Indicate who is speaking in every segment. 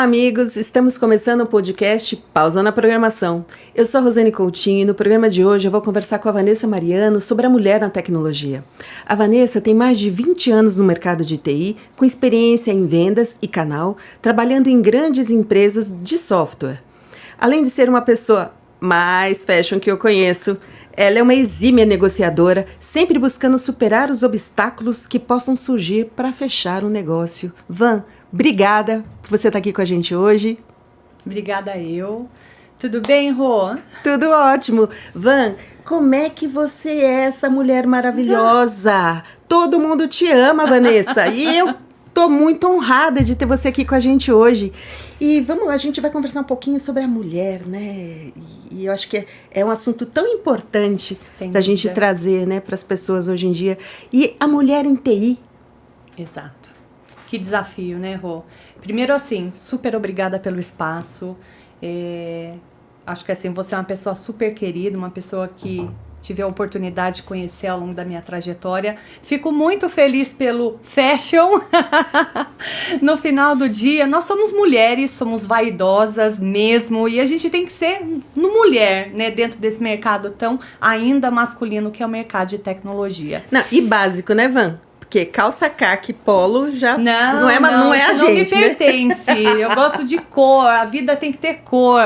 Speaker 1: Olá, amigos! Estamos começando o podcast Pausando a Programação. Eu sou a Rosane Coutinho e no programa de hoje eu vou conversar com a Vanessa Mariano sobre a mulher na tecnologia. A Vanessa tem mais de 20 anos no mercado de TI, com experiência em vendas e canal, trabalhando em grandes empresas de software. Além de ser uma pessoa mais fashion que eu conheço, ela é uma exímia negociadora, sempre buscando superar os obstáculos que possam surgir para fechar um negócio. Van, obrigada por você estar aqui com a gente hoje.
Speaker 2: Obrigada eu. Tudo bem, Rô?
Speaker 1: Tudo ótimo. Van, como é que você é essa mulher maravilhosa? Todo mundo te ama, Vanessa. E eu tô muito honrada de ter você aqui com a gente hoje. E a gente vai conversar um pouquinho sobre a mulher, né? E eu acho que é um assunto tão importante da gente trazer, né, para as pessoas hoje em dia. E a mulher em TI.
Speaker 2: Exato. Que desafio, né, Rô? Primeiro, assim, super obrigada pelo espaço. Acho que, assim, você é uma pessoa super querida, uma pessoa que tive a oportunidade de conhecer ao longo da minha trajetória. Fico muito feliz pelo fashion. No final do dia, nós somos mulheres, somos vaidosas mesmo, e a gente tem que ser mulher, né, dentro desse mercado tão ainda masculino que é o mercado de tecnologia.
Speaker 1: Não, e básico, né, Van? Porque calça caque, polo já não é a gente,
Speaker 2: não me pertence. Né? Eu gosto de cor, a vida tem que ter cor.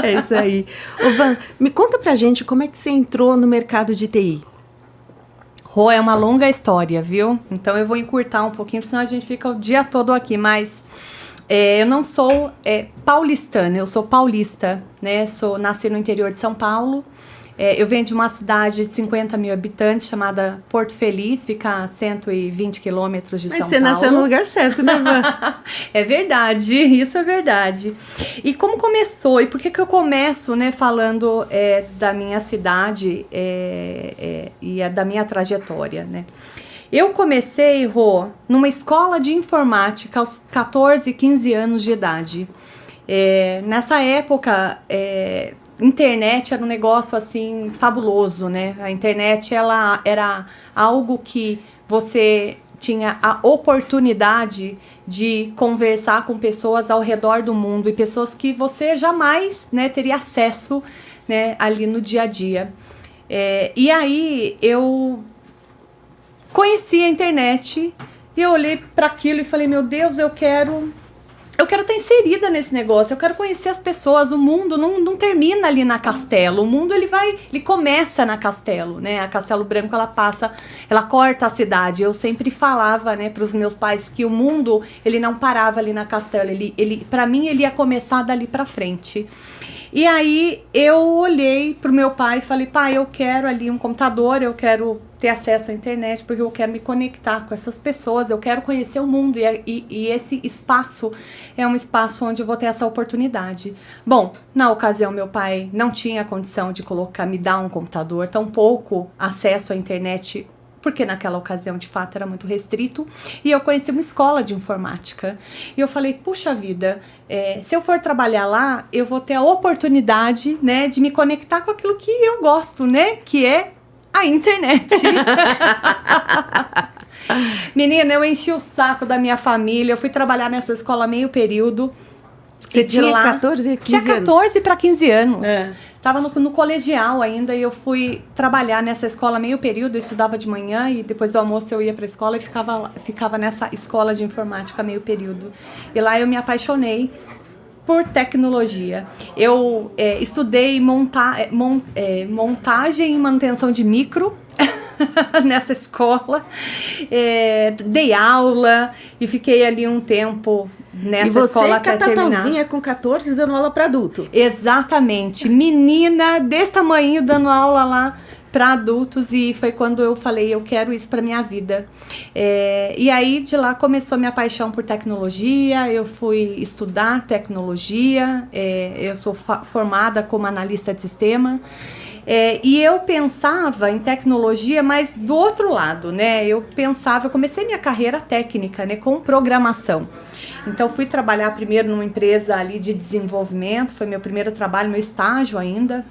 Speaker 1: É isso aí. Ô Van, me conta pra gente como é que você entrou no mercado de TI.
Speaker 2: Rô, é uma longa história, viu? Então eu vou encurtar um pouquinho, senão a gente fica o dia todo aqui, mas eu não sou paulistana, eu sou paulista, né? Nasci no interior de São Paulo. Eu venho de uma cidade de 50 mil habitantes chamada Porto Feliz, fica a 120 quilômetros de São Paulo.
Speaker 1: Mas você nasceu no lugar certo, né, Van?
Speaker 2: É verdade, isso é verdade. E como começou? E por que eu começo, né, falando da minha cidade e da minha trajetória, né? Eu comecei, Rô, numa escola de informática aos 14, 15 anos de idade. Nessa época, internet era um negócio assim fabuloso, né? A internet ela era algo que você tinha a oportunidade de conversar com pessoas ao redor do mundo e pessoas que você jamais, né, teria acesso, né, ali no dia a dia. E aí eu conheci a internet e eu olhei para aquilo e falei, meu Deus, eu quero estar inserida nesse negócio, eu quero conhecer as pessoas, o mundo não termina ali na Castelo, o mundo ele começa na Castelo, né, a Castelo Branco ela corta a cidade, eu sempre falava, né, pros meus pais que o mundo, ele não parava ali na Castelo, pra mim ele ia começar dali pra frente. E aí eu olhei pro meu pai e falei, pai, eu quero ali um computador, eu quero ter acesso à internet, porque eu quero me conectar com essas pessoas, eu quero conhecer o mundo, e esse espaço é um espaço onde eu vou ter essa oportunidade. Bom, na ocasião meu pai não tinha condição de me dar um computador, tampouco acesso à internet, porque naquela ocasião, de fato, era muito restrito, e eu conheci uma escola de informática. E eu falei, puxa vida, se eu for trabalhar lá, eu vou ter a oportunidade, né, de me conectar com aquilo que eu gosto, né, que é a internet. Menina, eu enchi o saco da minha família, eu fui trabalhar nessa escola meio período.
Speaker 1: Você tinha 14, 15
Speaker 2: Tinha 14 para 15 anos. Tava no colegial ainda e eu fui trabalhar nessa escola meio período, eu estudava de manhã e depois do almoço eu ia pra escola e ficava nessa escola de informática meio período. E lá eu me apaixonei por tecnologia. Eu estudei montagem e manutenção de micro nessa escola, dei aula e fiquei ali um tempo nessa escola até terminar. E você,
Speaker 1: catatalzinha com 14, dando aula para adulto.
Speaker 2: Exatamente. Menina desse tamanho dando aula lá para adultos, e foi quando eu falei, eu quero isso para minha vida. E aí de lá começou minha paixão por tecnologia, eu fui estudar tecnologia, eu sou formada como analista de sistema. E eu pensava em tecnologia, mas do outro lado, né? Eu comecei minha carreira técnica, né, com programação. Então, fui trabalhar primeiro numa empresa ali de desenvolvimento, foi meu primeiro trabalho, meu estágio ainda.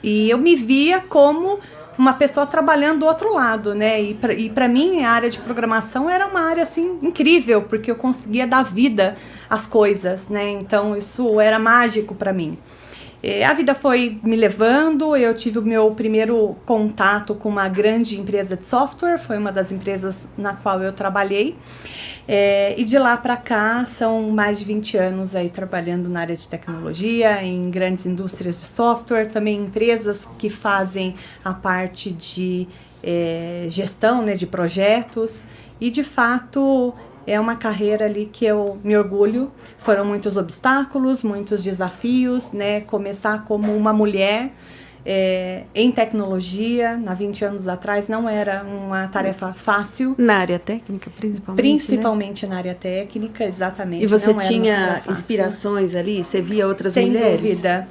Speaker 2: E eu me via como uma pessoa trabalhando do outro lado, né? E para mim, a área de programação era uma área, assim, incrível, porque eu conseguia dar vida às coisas, né? Então, isso era mágico para mim. A vida foi me levando, eu tive o meu primeiro contato com uma grande empresa de software, foi uma das empresas na qual eu trabalhei. E de lá para cá são mais de 20 anos aí trabalhando na área de tecnologia, em grandes indústrias de software, também empresas que fazem a parte de gestão, né, de projetos, e de fato é uma carreira ali que eu me orgulho. Foram muitos obstáculos, muitos desafios, né, começar como uma mulher em tecnologia, há 20 anos atrás, não era uma tarefa fácil.
Speaker 1: Na área técnica, principalmente,
Speaker 2: Principalmente, né? Na área técnica, exatamente.
Speaker 1: E você
Speaker 2: não
Speaker 1: tinha inspirações ali? Você via outras
Speaker 2: Sem
Speaker 1: mulheres?
Speaker 2: Sem dúvida.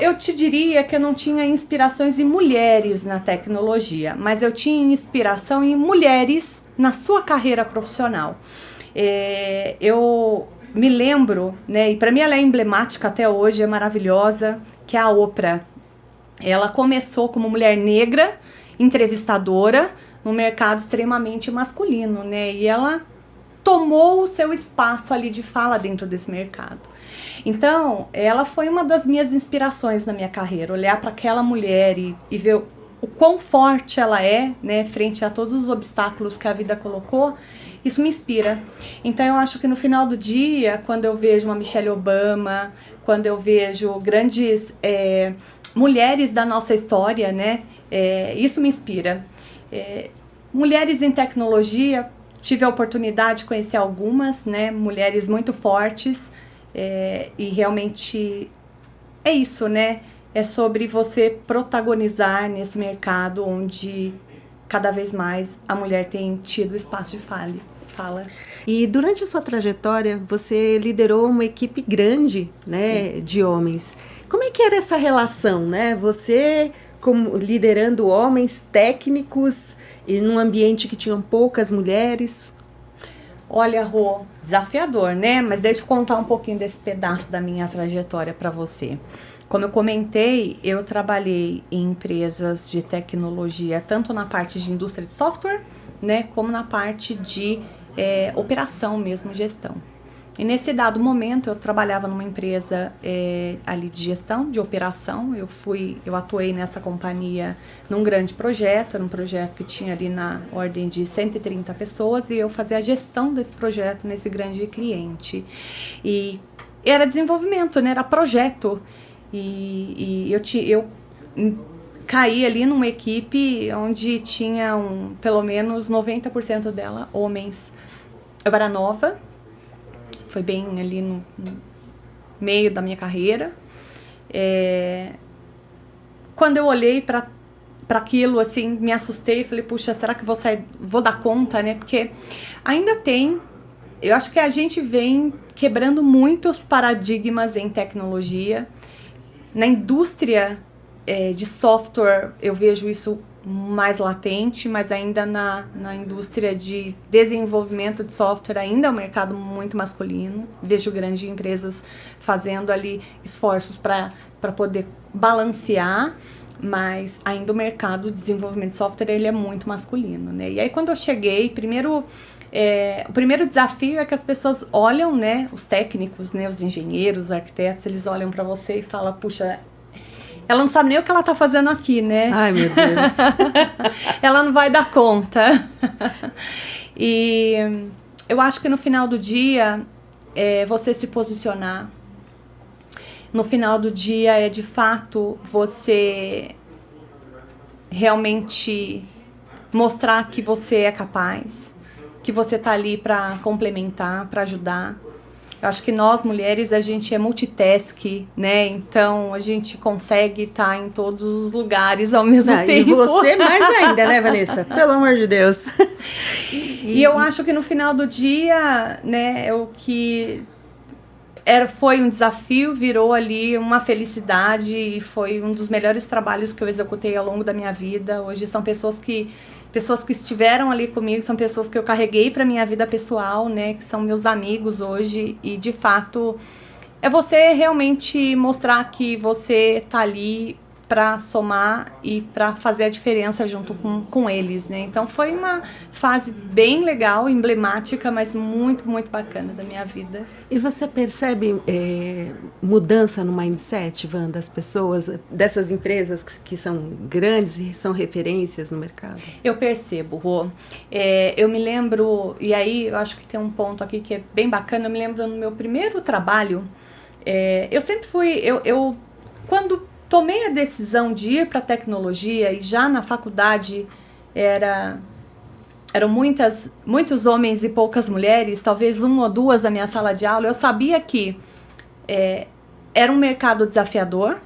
Speaker 2: Eu te diria que eu não tinha inspirações em mulheres na tecnologia, mas eu tinha inspiração em mulheres na sua carreira profissional. Eu me lembro, né, e para mim ela é emblemática até hoje, é maravilhosa, que é a Oprah. Ela começou como mulher negra, entrevistadora, no mercado extremamente masculino, né? E ela tomou o seu espaço ali de fala dentro desse mercado. Então, ela foi uma das minhas inspirações na minha carreira, olhar para aquela mulher e ver o quão forte ela é, né, frente a todos os obstáculos que a vida colocou. Isso me inspira. Então, eu acho que no final do dia, quando eu vejo uma Michelle Obama, quando eu vejo grandes mulheres da nossa história, né, isso me inspira. Mulheres em tecnologia, tive a oportunidade de conhecer algumas, né, mulheres muito fortes, e realmente é isso, né? É sobre você protagonizar nesse mercado onde cada vez mais a mulher tem tido espaço de fala. E durante a sua trajetória, você liderou uma equipe grande, né, de homens. Como é que era essa relação, né? Você como liderando homens técnicos e num ambiente que tinham poucas mulheres? Olha, Rô, desafiador, né? Mas deixa eu contar um pouquinho desse pedaço da minha trajetória para você. Como eu comentei, eu trabalhei em empresas de tecnologia, tanto na parte de indústria de software, né, como na parte de operação mesmo, gestão. E nesse dado momento, eu trabalhava numa empresa ali de gestão, de operação. Eu atuei nessa companhia num grande projeto, era um projeto que tinha ali na ordem de 130 pessoas, e eu fazia a gestão desse projeto nesse grande cliente. E era desenvolvimento, né, era projeto. E eu caí ali numa equipe onde tinha pelo menos 90% dela homens. Eu era nova, foi bem ali no meio da minha carreira. Quando eu olhei para aquilo, assim, me assustei e falei, puxa, será que vou dar conta, né? Porque ainda eu acho que a gente vem quebrando muitos paradigmas em tecnologia. Na indústria de software, eu vejo isso mais latente, mas ainda na indústria de desenvolvimento de software ainda é um mercado muito masculino. Vejo grandes empresas fazendo ali esforços para poder balancear, mas ainda o mercado de desenvolvimento de software ele é muito masculino, né? E aí quando eu cheguei, o primeiro desafio é que as pessoas olham, né, os técnicos, né, os engenheiros, os arquitetos, eles olham para você e falam, puxa, ela não sabe nem o que ela tá fazendo aqui, né? Ai, meu Deus. Ela não vai dar conta. E eu acho que no final do dia, você se posicionar. No final do dia, de fato, você realmente mostrar que você é capaz, que você tá ali para complementar, para ajudar. Eu acho que nós, mulheres, a gente é multitask, né? Então, a gente consegue estar em todos os lugares ao mesmo tempo. E você mais ainda, né, Vanessa? Pelo amor de Deus. E eu acho que no final do dia, né, o que foi um desafio, virou ali uma felicidade e foi um dos melhores trabalhos que eu executei ao longo da minha vida. Hoje são pessoas que estiveram ali comigo, são pessoas que eu carreguei para minha vida pessoal, né, que são meus amigos hoje, e de fato é você realmente mostrar que você tá ali para somar e para fazer a diferença junto com eles, né? Então foi uma fase bem legal, emblemática, mas muito, muito bacana da minha vida.
Speaker 1: E você percebe mudança no mindset, Van, das pessoas, dessas empresas que são grandes e são referências no mercado?
Speaker 2: Eu percebo, Rô. Eu me lembro, e aí eu acho que tem um ponto aqui que é bem bacana, eu me lembro no meu primeiro trabalho, eu sempre fui, quando tomei a decisão de ir para a tecnologia, e já na faculdade eram muitos homens e poucas mulheres, talvez uma ou duas na minha sala de aula, eu sabia que era um mercado desafiador,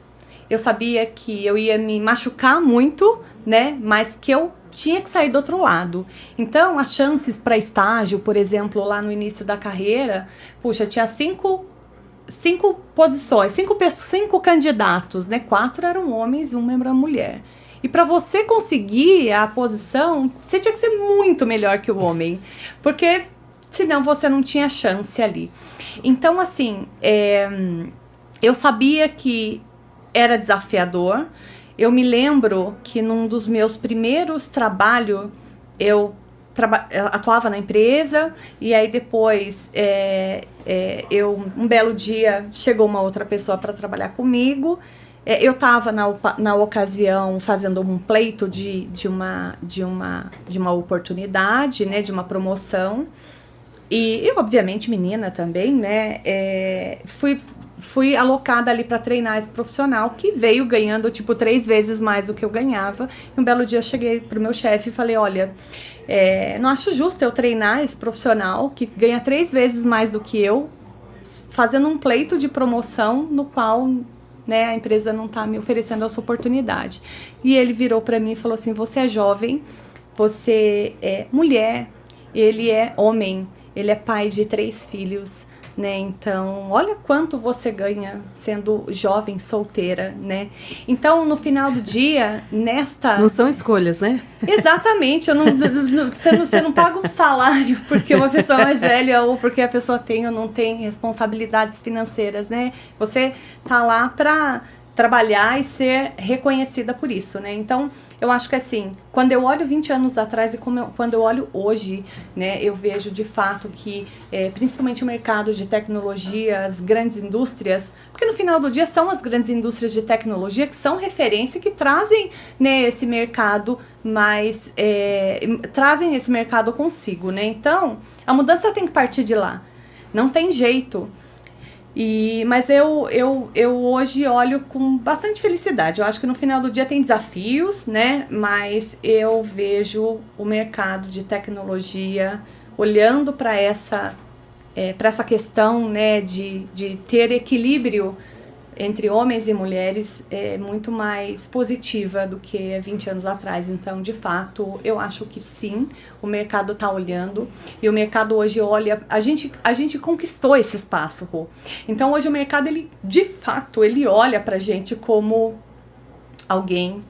Speaker 2: eu sabia que eu ia me machucar muito, né, mas que eu tinha que sair do outro lado. Então, as chances para estágio, por exemplo, lá no início da carreira, puxa, tinha cinco posições, cinco candidatos, né? 4 eram homens e 1 era mulher. E para você conseguir a posição, você tinha que ser muito melhor que o homem, porque senão você não tinha chance ali. Então, assim, eu sabia que era desafiador. Eu me lembro que num dos meus primeiros trabalhos, eu atuava na empresa, e aí depois um belo dia chegou uma outra pessoa para trabalhar comigo. Eu estava na ocasião fazendo um pleito de uma oportunidade, né, de uma promoção, e eu, obviamente, menina também, né, fui alocada ali para treinar esse profissional que veio ganhando tipo 3 vezes mais do que eu ganhava. E um belo dia eu cheguei pro meu chefe e falei, olha, não acho justo eu treinar esse profissional que ganha 3 vezes mais do que eu, fazendo um pleito de promoção no qual, né, a empresa não está me oferecendo essa oportunidade. E ele virou para mim e falou assim, você é jovem, você é mulher, ele é homem, ele é pai de 3 filhos, né? Então, olha quanto você ganha sendo jovem, solteira, né? Então, no final do dia,
Speaker 1: Não são escolhas, né?
Speaker 2: Exatamente, você não paga um salário porque uma pessoa é mais velha ou porque a pessoa tem ou não tem responsabilidades financeiras, né? Você tá lá para trabalhar e ser reconhecida por isso, né? Então, eu acho que assim, quando eu olho 20 anos atrás e quando eu olho hoje, né, eu vejo de fato que, principalmente o mercado de tecnologia, as grandes indústrias, porque no final do dia são as grandes indústrias de tecnologia que são referência, que trazem, né, esse mercado mais, trazem esse mercado consigo, né? Então, a mudança tem que partir de lá, não tem jeito. Mas eu hoje olho com bastante felicidade. Eu acho que no final do dia tem desafios, né? Mas eu vejo o mercado de tecnologia olhando para essa questão, né, de ter equilíbrio entre homens e mulheres muito mais positiva do que 20 anos atrás. Então, de fato, eu acho que sim, o mercado está olhando, e o mercado hoje olha, a gente conquistou esse espaço, Rô. Então, hoje o mercado, de fato, ele olha pra gente como alguém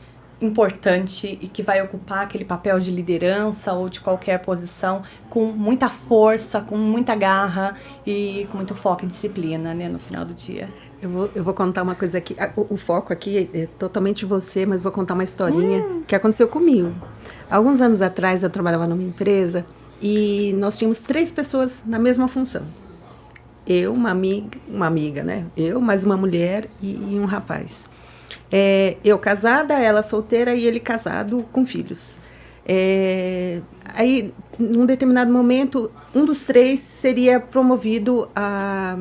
Speaker 2: importante e que vai ocupar aquele papel de liderança ou de qualquer posição com muita força, com muita garra e com muito foco e disciplina, né, no final do dia.
Speaker 1: Eu vou contar uma coisa aqui. O foco aqui é totalmente você, mas vou contar uma historinha que aconteceu comigo. Alguns anos atrás eu trabalhava numa empresa e nós tínhamos 3 pessoas na mesma função. Eu, uma amiga, né? Eu, mais uma mulher e um rapaz. Eu casada, ela solteira e ele casado com filhos. Aí, num determinado momento, um dos 3 seria promovido a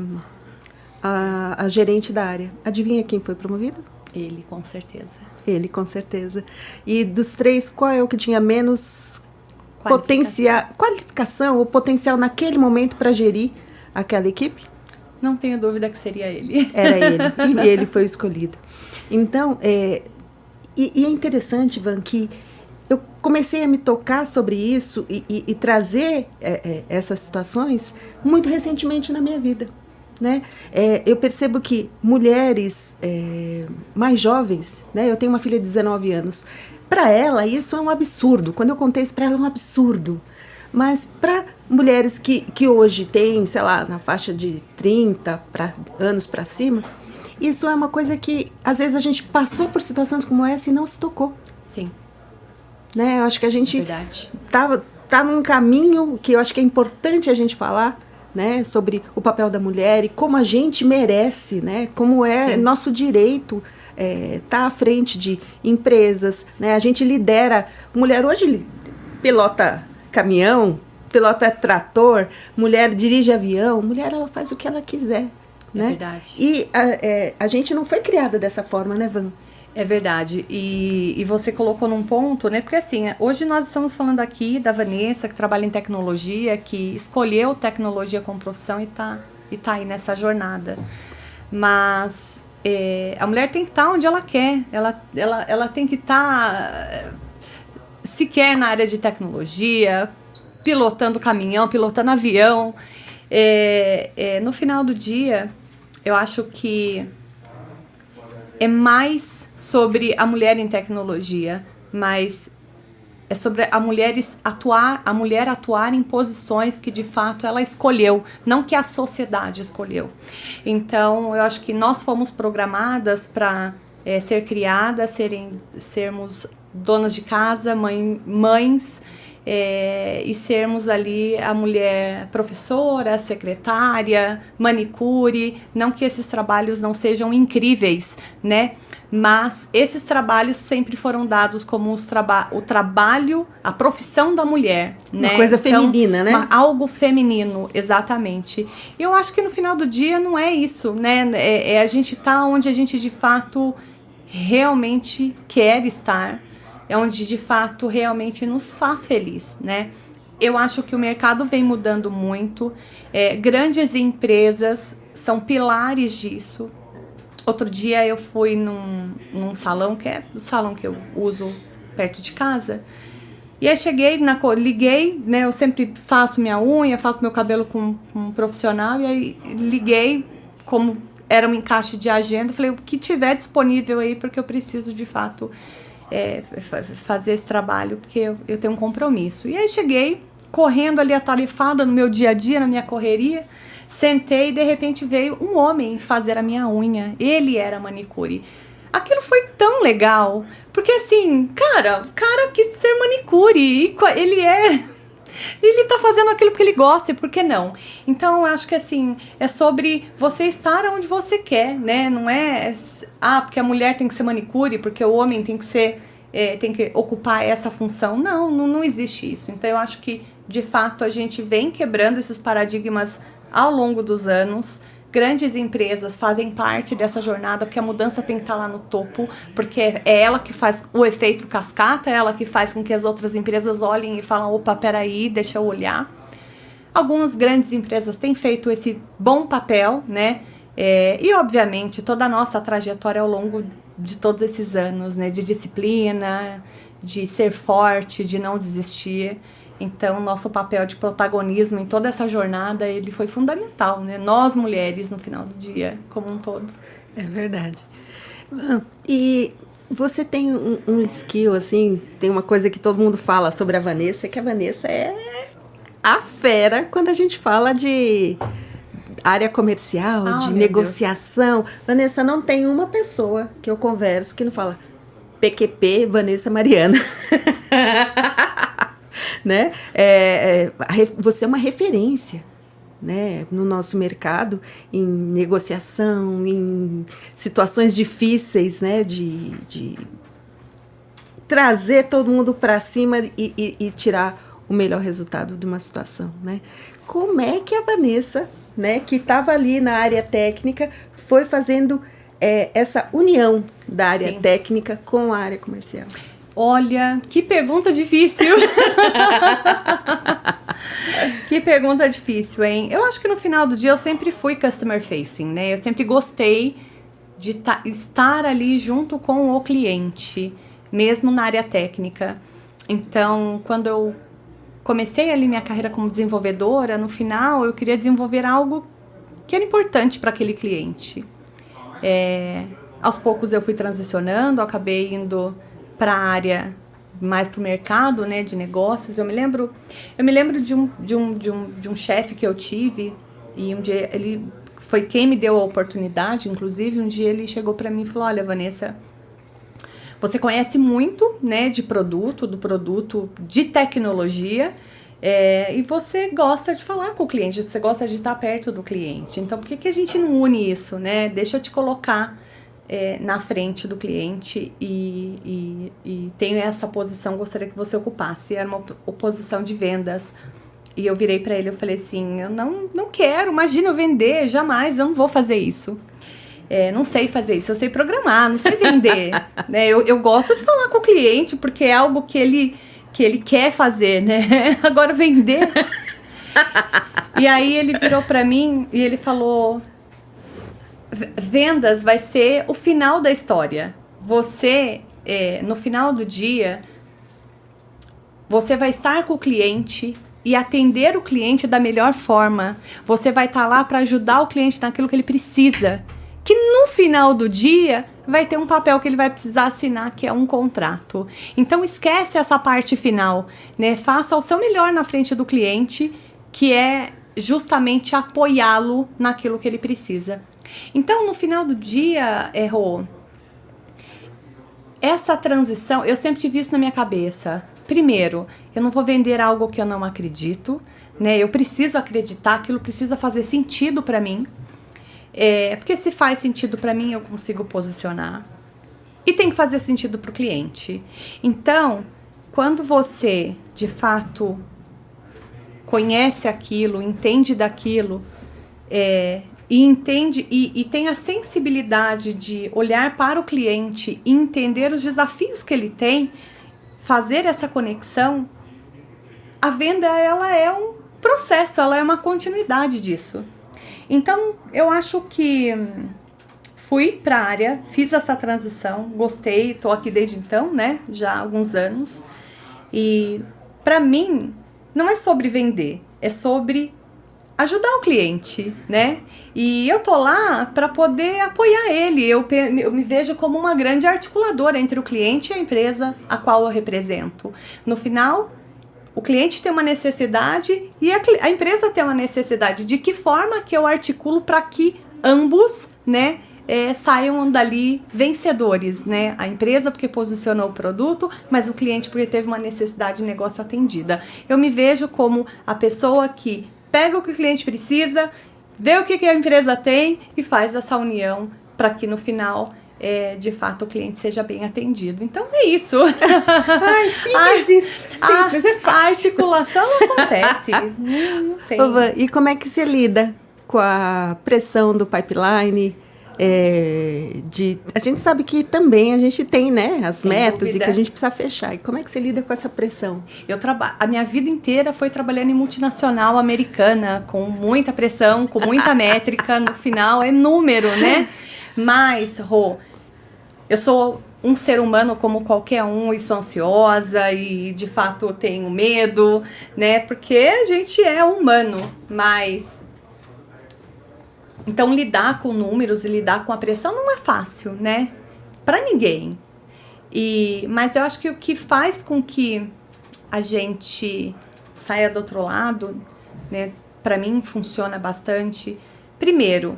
Speaker 1: gerente da área. Adivinha quem foi promovido?
Speaker 2: Ele, com certeza.
Speaker 1: Ele, com certeza. E dos 3, qual é o que tinha menos qualificação ou potencial naquele momento para gerir aquela equipe?
Speaker 2: Não tenho dúvida que seria ele.
Speaker 1: Era ele. E ele foi escolhido. Então, e é interessante, Van, que eu comecei a me tocar sobre isso e trazer essas situações muito recentemente na minha vida. Né? Eu percebo que mulheres mais jovens, né? Eu tenho uma filha de 19 anos, para ela isso é um absurdo. Quando eu contei isso para ela, é um absurdo. Mas para mulheres que hoje têm, sei lá, na faixa de 30 anos para cima, isso é uma coisa que, às vezes, a gente passou por situações como essa e não se tocou.
Speaker 2: Sim.
Speaker 1: Né? Eu acho que a gente
Speaker 2: Verdade.
Speaker 1: tá num caminho que eu acho que é importante a gente falar, né, sobre o papel da mulher e como a gente merece, né, como é nosso direito tá à frente de empresas, né, a gente lidera, mulher hoje pilota caminhão, pilota trator, mulher dirige avião, mulher ela faz o que ela quiser, né?
Speaker 2: Verdade.
Speaker 1: E a gente não foi criada dessa forma, né, Van?
Speaker 2: É verdade, e você colocou num ponto, né, porque assim, hoje nós estamos falando aqui da Vanessa, que trabalha em tecnologia, que escolheu tecnologia como profissão e tá aí nessa jornada, mas a mulher tem que estar onde ela quer, ela tem que estar, se quer na área de tecnologia, pilotando caminhão, pilotando avião, no final do dia, eu acho que é mais sobre a mulher em tecnologia, mas é sobre a mulher atuar em posições que de fato ela escolheu, não que a sociedade escolheu. Então, eu acho que nós fomos programadas para ser criadas, sermos donas de casa, mães, e sermos ali a mulher professora, secretária, manicure, não que esses trabalhos não sejam incríveis, né? Mas esses trabalhos sempre foram dados como o trabalho, a profissão da mulher, né?
Speaker 1: Uma coisa feminina, né?
Speaker 2: Algo feminino, exatamente. E eu acho que no final do dia não é isso, né? A gente tá onde a gente de fato realmente quer estar, é onde de fato realmente nos faz feliz, né? Eu acho que o mercado vem mudando muito, grandes empresas são pilares disso. Outro dia eu fui num salão, que é o salão que eu uso perto de casa, e aí cheguei, liguei, né? Eu sempre faço minha unha, faço meu cabelo com um profissional, e aí liguei, como era um encaixe de agenda, falei, o que tiver disponível aí, porque eu preciso de fato fazer esse trabalho, porque eu tenho um compromisso. E aí cheguei, correndo ali atarefada no meu dia a dia, na minha correria, sentei e de repente veio um homem fazer a minha unha. Ele era manicure. Aquilo foi tão legal, porque assim, cara quis ser manicure, ele tá fazendo aquilo que ele gosta, e por que não? Então, eu acho que assim, é sobre você estar onde você quer, né? Não é, porque a mulher tem que ser manicure, porque o homem tem que ser, tem que ocupar essa função. Não existe isso. Então, eu acho que, de fato, a gente vem quebrando esses paradigmas ao longo dos anos. Grandes empresas fazem parte dessa jornada, porque a mudança tem que estar lá no topo, porque é ela que faz o efeito cascata, é ela que faz com que as outras empresas olhem e falam, opa, peraí, deixa eu olhar. Algumas grandes empresas têm feito esse bom papel, né? E, obviamente, toda a nossa trajetória ao longo de todos esses anos, né? De disciplina, de ser forte, de não desistir. Então, nosso papel de protagonismo em toda essa jornada, ele foi fundamental, né? Nós, mulheres, no final do dia, como um todo.
Speaker 1: É verdade. E você tem um skill, assim, tem uma coisa que todo mundo fala sobre a Vanessa, que a Vanessa é a fera quando a gente fala de área comercial, de negociação. Deus. Vanessa, não tem uma pessoa que eu converso que não fala PQP, Vanessa Mariana. Né? Você é uma referência, né, no nosso mercado em negociação, em situações difíceis, né, de trazer todo mundo para cima e tirar o melhor resultado de uma situação, né? Como é que a Vanessa, né, que estava ali na área técnica, foi fazendo essa união da área
Speaker 2: Sim.
Speaker 1: técnica com a área comercial?
Speaker 2: Olha, que pergunta difícil. Que pergunta difícil, hein? Eu acho que no final do dia eu sempre fui customer facing, né? Eu sempre gostei de estar ali junto com o cliente, mesmo na área técnica. Então, quando eu comecei ali minha carreira como desenvolvedora, no final eu queria desenvolver algo que era importante para aquele cliente. Aos poucos eu fui transicionando, eu acabei indo para a área mais para o mercado, né, de negócios. Eu me lembro de um chefe que eu tive, e um dia ele foi quem me deu a oportunidade, inclusive, um dia ele chegou para mim e falou, olha, Vanessa, você conhece muito, né, do produto de tecnologia, e você gosta de falar com o cliente, você gosta de estar perto do cliente. Então, por que a gente não une isso, né? Deixa eu te colocar na frente do cliente e tenho essa posição, gostaria que você ocupasse. Era uma posição de vendas. E eu virei para ele, eu falei assim, eu não quero, imagina eu vender, jamais, eu não vou fazer isso. Não sei fazer isso, eu sei programar, não sei vender. Né? Eu gosto de falar com o cliente, porque é algo que ele quer fazer, né? Agora vender. E aí ele virou para mim e ele falou, vendas vai ser o final da história. Você, no final do dia, você vai estar com o cliente e atender o cliente da melhor forma. Você vai estar lá para ajudar o cliente naquilo que ele precisa. Que no final do dia vai ter um papel que ele vai precisar assinar, que é um contrato. Então esquece essa parte final, né? Faça o seu melhor na frente do cliente, que é justamente apoiá-lo naquilo que ele precisa. Então, no final do dia, Rô, essa transição, eu sempre tive isso na minha cabeça. Primeiro, eu não vou vender algo que eu não acredito, né? Eu preciso acreditar, aquilo precisa fazer sentido para mim. Porque se faz sentido para mim, eu consigo posicionar. E tem que fazer sentido para o cliente. Então, quando você, de fato, conhece aquilo, entende daquilo, e entende e tem a sensibilidade de olhar para o cliente e entender os desafios que ele tem, fazer essa conexão, a venda, ela é um processo, ela é uma continuidade disso. Então, eu acho que fui para a área, fiz essa transição, gostei, estou aqui desde então, né, já há alguns anos. E, para mim, não é sobre vender, é sobre ajudar o cliente, né? E eu tô lá para poder apoiar ele. Eu me vejo como uma grande articuladora entre o cliente e a empresa a qual eu represento. No final, o cliente tem uma necessidade e a empresa tem uma necessidade. De que forma que eu articulo para que ambos, né, saiam dali vencedores, né? A empresa porque posicionou o produto, mas o cliente porque teve uma necessidade de negócio atendida. Eu me vejo como a pessoa que pega o que o cliente precisa, vê o que a empresa tem e faz essa união para que no final, de fato, o cliente seja bem atendido. Então é isso.
Speaker 1: Ai, simples isso. Simples, é fácil.
Speaker 2: A articulação acontece. Não tem.
Speaker 1: E como é que você lida com a pressão do pipeline? A gente sabe que também a gente tem, né, as
Speaker 2: Sem
Speaker 1: metas
Speaker 2: dúvida.
Speaker 1: E que a gente precisa fechar. E como é que você lida com essa pressão?
Speaker 2: A minha vida inteira foi trabalhando em multinacional americana, com muita pressão, com muita métrica, no final é número, né? Mas, Rô, eu sou um ser humano como qualquer um e sou ansiosa e, de fato, tenho medo, né? Porque a gente é humano, mas... Então, lidar com números e lidar com a pressão não é fácil, né? Pra ninguém. Mas eu acho que o que faz com que a gente saia do outro lado, né? Pra mim, funciona bastante. Primeiro...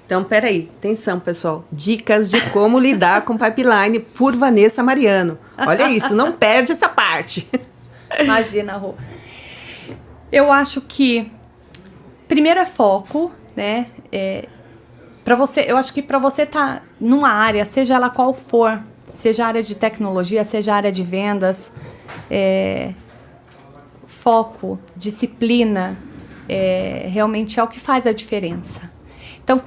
Speaker 1: Então, peraí, atenção, pessoal. Dicas de como lidar com pipeline por Vanessa Mariano. Olha isso, não perde essa parte.
Speaker 2: Imagina, Rô. Eu acho que primeiro é foco, né? Eu acho que para você estar numa área, seja ela qual for, seja a área de tecnologia, seja a área de vendas, foco, disciplina, realmente é o que faz a diferença. Então,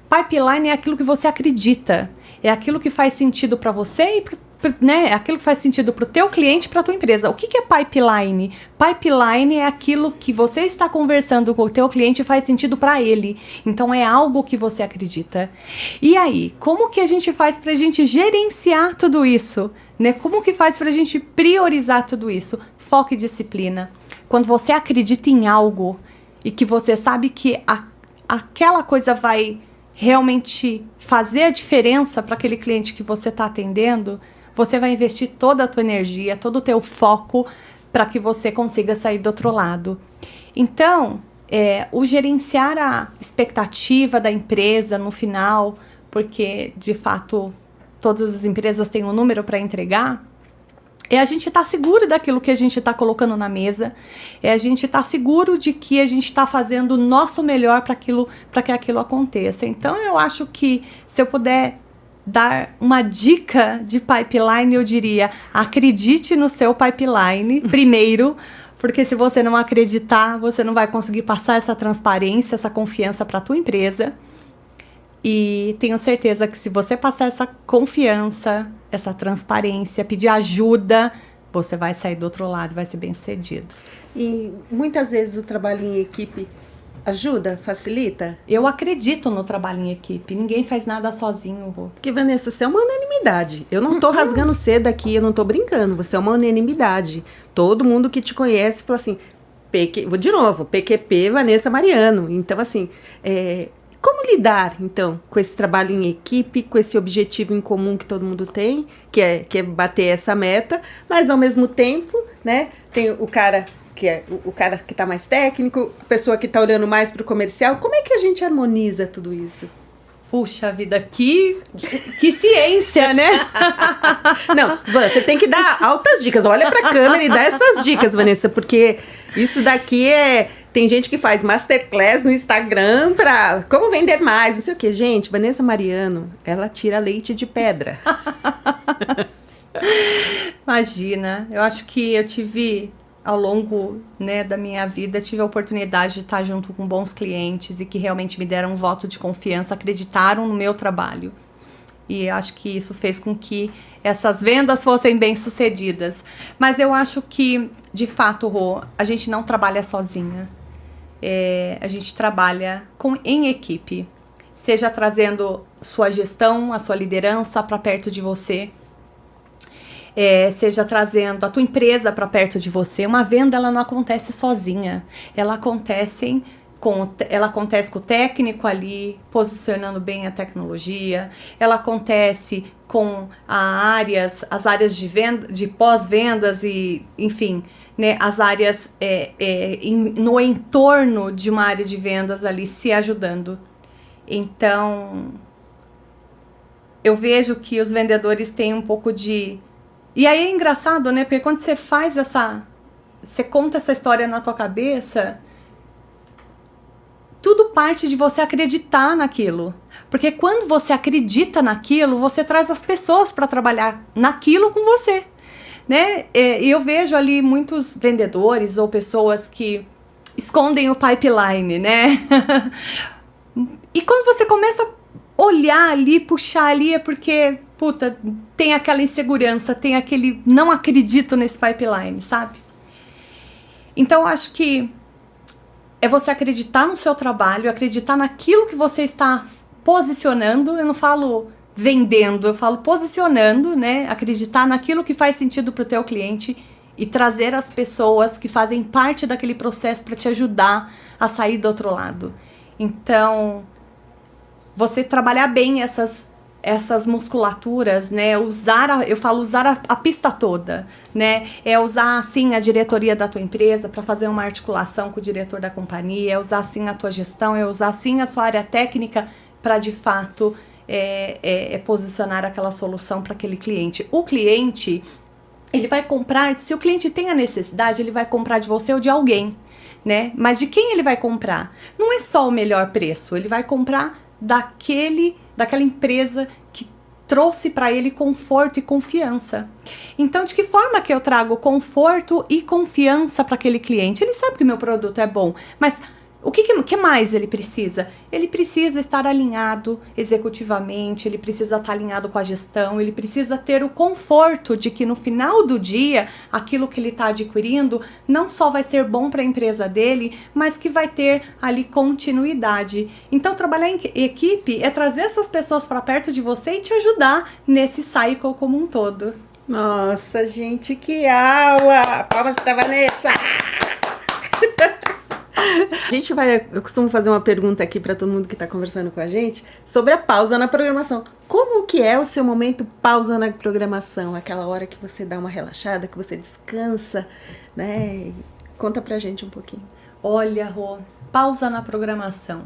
Speaker 2: pipeline é aquilo que você acredita, é aquilo que faz sentido para você e né, é aquilo que faz sentido para o teu cliente e para a tua empresa. O que é pipeline? Pipeline é aquilo que você está conversando com o teu cliente e faz sentido para ele. Então, é algo que você acredita. E aí, como que a gente faz para a gente gerenciar tudo isso? Né? Como que faz para a gente priorizar tudo isso? Foco e disciplina. Quando você acredita em algo e que você sabe que aquela coisa vai realmente fazer a diferença para aquele cliente que você está atendendo, você vai investir toda a tua energia, todo o teu foco para que você consiga sair do outro lado. Então, o gerenciar a expectativa da empresa no final, porque, de fato, todas as empresas têm um número para entregar, é a gente estar seguro daquilo que a gente está colocando na mesa, é a gente estar seguro de que a gente está fazendo o nosso melhor para que aquilo aconteça. Então, eu acho que se eu puder dar uma dica de pipeline, eu diria, acredite no seu pipeline primeiro, porque se você não acreditar, você não vai conseguir passar essa transparência, essa confiança para a tua empresa. E tenho certeza que se você passar essa confiança, essa transparência, pedir ajuda, você vai sair do outro lado e vai ser bem sucedido.
Speaker 1: E muitas vezes o trabalho em equipe ajuda, facilita?
Speaker 2: Eu acredito no trabalho em equipe. Ninguém faz nada sozinho, Rô.
Speaker 1: Porque, Vanessa, você é uma unanimidade. Eu não tô rasgando seda aqui, eu não tô brincando. Você é uma unanimidade. Todo mundo que te conhece fala assim, vou de novo, PQP Vanessa Mariano. Então, assim, como lidar, então, com esse trabalho em equipe, com esse objetivo em comum que todo mundo tem, que é bater essa meta, mas, ao mesmo tempo, né, tem o cara que é o cara que está mais técnico, a pessoa que está olhando mais para o comercial. Como é que a gente harmoniza tudo isso?
Speaker 2: Puxa vida, que ciência, né?
Speaker 1: Não, Van, você tem que dar altas dicas. Olha para a câmera e dá essas dicas, Vanessa, porque isso daqui tem gente que faz masterclass no Instagram para como vender mais, não sei o quê. Gente, Vanessa Mariano, ela tira leite de pedra.
Speaker 2: Imagina, eu acho que eu tive, ao longo, né, da minha vida, tive a oportunidade de estar junto com bons clientes e que realmente me deram um voto de confiança, acreditaram no meu trabalho. E eu acho que isso fez com que essas vendas fossem bem sucedidas. Mas eu acho que, de fato, Rô, a gente não trabalha sozinha. A gente trabalha em equipe. Seja trazendo sua gestão, a sua liderança para perto de você. Seja trazendo a tua empresa para perto de você. Uma venda, ela não acontece sozinha. Ela acontece com o técnico ali, posicionando bem a tecnologia. Ela acontece com as áreas de venda, de pós-vendas e, enfim, né, as áreas no entorno de uma área de vendas ali se ajudando. Então, eu vejo que os vendedores têm um pouco de... E aí é engraçado, né? Porque quando você faz você conta essa história na tua cabeça, tudo parte de você acreditar naquilo. Porque quando você acredita naquilo, você traz as pessoas para trabalhar naquilo com você, né? E eu vejo ali muitos vendedores ou pessoas que escondem o pipeline, né? E quando você começa a olhar ali, puxar ali, é porque... Puta, tem aquela insegurança, tem aquele não acredito nesse pipeline, sabe? Então, eu acho que é você acreditar no seu trabalho, acreditar naquilo que você está posicionando. Eu não falo vendendo, eu falo posicionando, né? Acreditar naquilo que faz sentido para o teu cliente e trazer as pessoas que fazem parte daquele processo para te ajudar a sair do outro lado. Então, você trabalhar bem essas musculaturas, né, eu falo usar a pista toda, né, usar assim a diretoria da tua empresa para fazer uma articulação com o diretor da companhia, usar assim a tua gestão, usar assim a sua área técnica para de fato posicionar aquela solução para aquele cliente. O cliente, ele vai comprar, se o cliente tem a necessidade, ele vai comprar de você ou de alguém, né, mas de quem ele vai comprar? Não é só o melhor preço, ele vai comprar daquela empresa que trouxe para ele conforto e confiança. Então, de que forma que eu trago conforto e confiança para aquele cliente? Ele sabe que meu produto é bom, mas o que mais ele precisa? Ele precisa estar alinhado executivamente, ele precisa estar alinhado com a gestão, ele precisa ter o conforto de que no final do dia, aquilo que ele está adquirindo não só vai ser bom para a empresa dele, mas que vai ter ali continuidade. Então, trabalhar em equipe é trazer essas pessoas para perto de você e te ajudar nesse cycle como um todo.
Speaker 1: Nossa, gente, que aula! Palmas para Vanessa! Eu costumo fazer uma pergunta aqui para todo mundo que está conversando com a gente sobre a pausa na programação. Como que é o seu momento pausa na programação? Aquela hora que você dá uma relaxada, que você descansa, né? Conta pra gente um pouquinho.
Speaker 2: Olha, Rô, pausa na programação.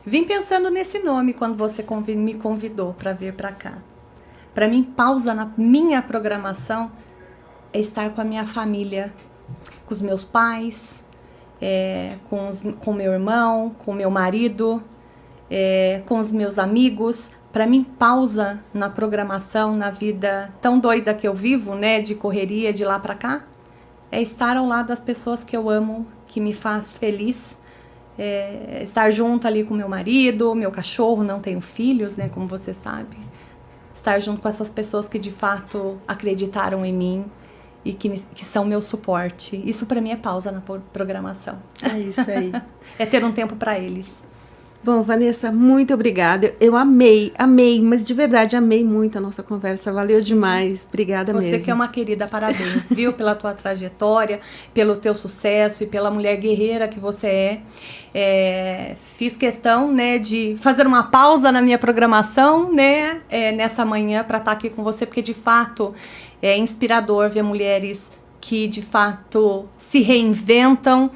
Speaker 2: Vim pensando nesse nome quando você me convidou para vir para cá. Para mim, pausa na minha programação é estar com a minha família, com os meus pais, com meu irmão, com meu marido, com os meus amigos. Para mim, pausa na programação, na vida tão doida que eu vivo, né, de correria, de lá para cá, é estar ao lado das pessoas que eu amo, que me faz feliz, estar junto ali com meu marido, meu cachorro, não tenho filhos, né, como você sabe, estar junto com essas pessoas que de fato acreditaram em mim e que são meu suporte. Isso para mim é pausa na programação.
Speaker 1: É isso aí.
Speaker 2: É ter um tempo para eles.
Speaker 1: Bom, Vanessa, muito obrigada. Eu amei, mas de verdade amei muito a nossa conversa. Valeu demais. Obrigada mesmo.
Speaker 2: Você que é uma querida, parabéns, viu? Pela tua trajetória, pelo teu sucesso e pela mulher guerreira que você é. Fiz questão, né, de fazer uma pausa na minha programação, né, nessa manhã para estar aqui com você, porque de fato é inspirador ver mulheres que de fato se reinventam,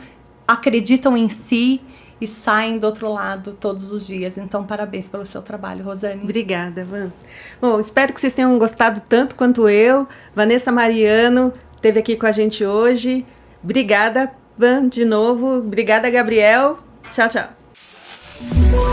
Speaker 2: acreditam em si e saem do outro lado todos os dias. Então, parabéns pelo seu trabalho, Rosane.
Speaker 1: Obrigada, Van. Bom, espero que vocês tenham gostado tanto quanto eu. Vanessa Mariano esteve aqui com a gente hoje. Obrigada, Van, de novo. Obrigada, Gabriel. Tchau, tchau.